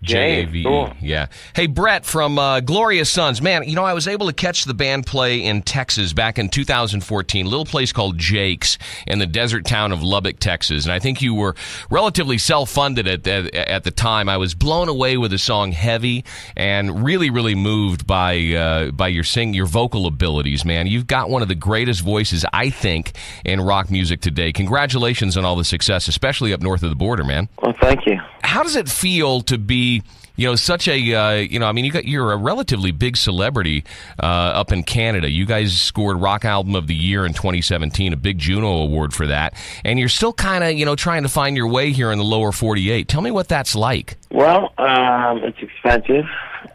Jave. Cool. Yeah. Hey, Brett from Glorious Sons. Man, you know, I was able to catch the band play in Texas back in 2014, a little place called Jake's in the desert town of Lubbock, Texas. And I think you were relatively self-funded at the time. I was blown away with the song Heavy and really, really moved by your vocal abilities, man. You've got one of the greatest voices, I think, in rock music today. Congratulations on all the success, especially up north of the border, man. Well, thank you. How does it feel to be, you know, such a, you're a relatively big celebrity up in Canada. You guys scored Rock Album of the Year in 2017, a big Juno award for that. And you're still kind of, you know, trying to find your way here in the lower 48. Tell me what that's like. Well, it's expensive.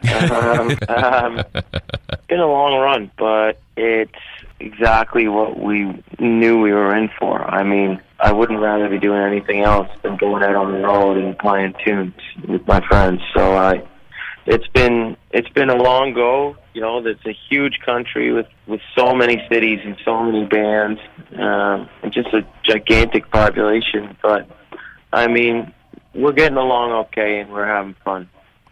It's been a long run, but it's exactly what we knew we were in for. I mean, I wouldn't rather be doing anything else than going out on the road and playing tunes with my friends. So it's been a long go. You know, it's a huge country with so many cities and so many bands, and just a gigantic population. But I mean, we're getting along okay, and we're having fun.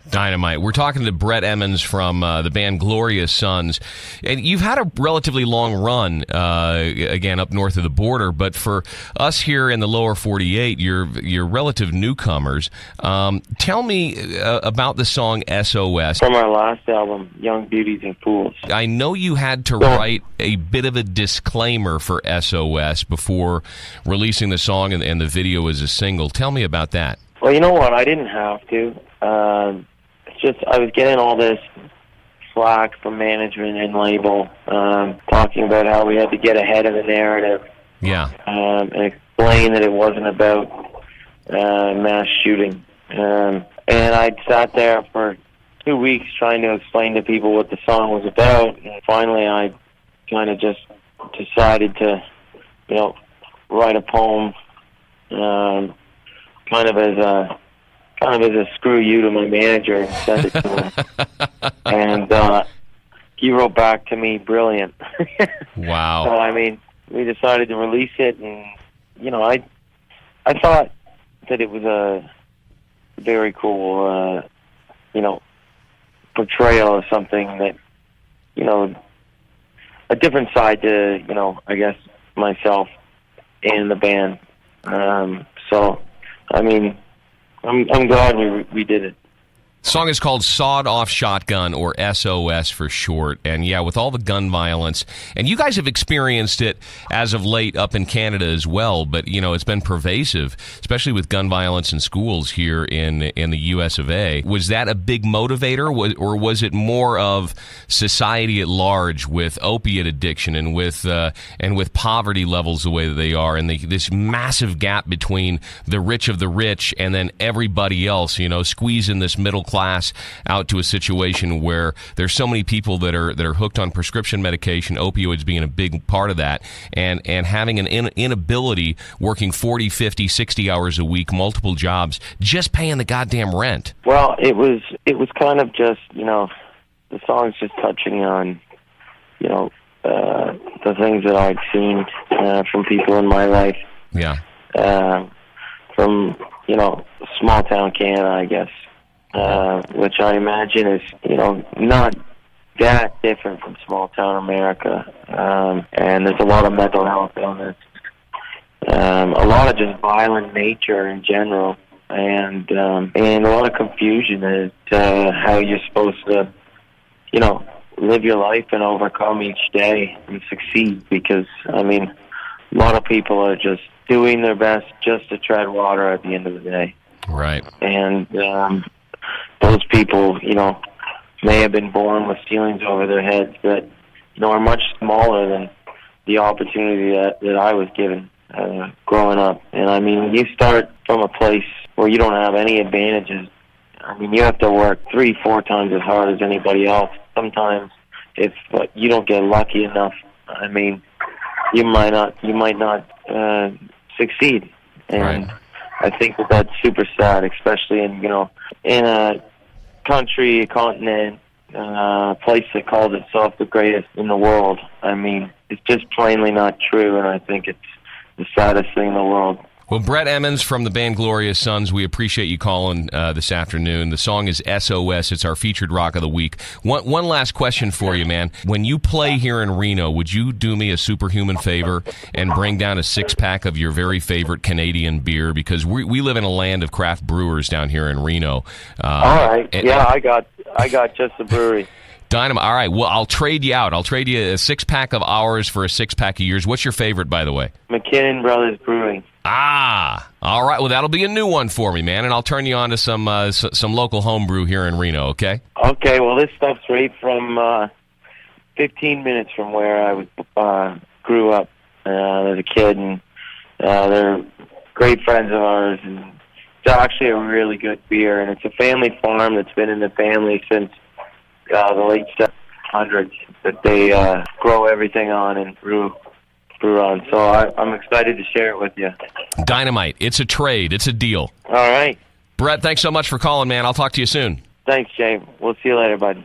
Dynamite. We're talking to Brett Emmons from the band Glorious Sons. And you've had a relatively long run, again, up north of the border. But for us here in the lower 48, you're relative newcomers. Tell me about the song S.O.S. From our last album, Young Beauties and Fools. I know you had to write a bit of a disclaimer for S.O.S. before releasing the song and the video as a single. Tell me about that. Well, you know what? I didn't have to. I was getting all this flack from management and label, talking about how we had to get ahead of the narrative. Yeah. And explain that it wasn't about mass shooting. And I sat there for 2 weeks trying to explain to people what the song was about. And finally, I kind of just decided to, you know, write a poem, kind of as a screw you to my manager and send it to him. And he wrote back to me, brilliant. Wow. So, I mean, we decided to release it, and, you know, I thought that it was a very cool, you know, portrayal of something that, you know, a different side to, you know, I guess, myself and the band. So, I mean, I'm glad we did it. The song is called Sawed Off Shotgun, or S.O.S. for short. And yeah, with all the gun violence, and you guys have experienced it as of late up in Canada as well, but you know, it's been pervasive, especially with gun violence in schools here in the US of A. Was that a big motivator, or was it more of society at large with opiate addiction and with poverty levels the way that they are, and this massive gap between the rich of the rich and then everybody else, you know, squeezing this middle class out to a situation where there's so many people that are hooked on prescription medication, opioids being a big part of that, and having an inability working 40, 50, 60 hours a week, multiple jobs, just paying the goddamn rent. Well, it was kind of just, you know, the song's just touching on, you know, the things that I'd seen from people in my life. Yeah. From, you know, small town Canada, I guess. Which I imagine is, you know, not that different from small town America. And there's a lot of mental health illness, a lot of just violent nature in general, and a lot of confusion as to how you're supposed to, you know, live your life and overcome each day and succeed. Because, I mean, a lot of people are just doing their best just to tread water at the end of the day. Right. And those people, you know, may have been born with ceilings over their heads that, you know, are much smaller than the opportunity that I was given growing up. And, I mean, when you start from a place where you don't have any advantages, I mean, you have to work 3-4 times as hard as anybody else. Sometimes, if you don't get lucky enough, I mean, you might not succeed. And right. I think that's super sad, especially in, you know, in a country, a continent, a place that calls itself the greatest in the world. I mean, it's just plainly not true, and I think it's the saddest thing in the world. Well, Brett Emmons from the band Glorious Sons, we appreciate you calling this afternoon. The song is S.O.S. It's our featured rock of the week. One last question for you, man. When you play here in Reno, would you do me a superhuman favor and bring down a six-pack of your very favorite Canadian beer? Because we live in a land of craft brewers down here in Reno. All right. I got just the brewery. Dynamite. All right. Well, I'll trade you out. I'll trade you a six-pack of ours for a six-pack of yours. What's your favorite, by the way? McKinnon Brothers Brewing. Ah, all right. Well, that'll be a new one for me, man, and I'll turn you on to some local homebrew here in Reno, okay? Okay, well, this stuff's right from 15 minutes from where I grew up as a kid, and they're great friends of ours, and it's actually a really good beer, and it's a family farm that's been in the family since the late 700s that they grow everything on and brew on. So I'm excited to share it with you. Dynamite. It's a trade. It's a deal. All right. Brett, thanks so much for calling, man. I'll talk to you soon. Thanks, Jay. We'll see you later, bud.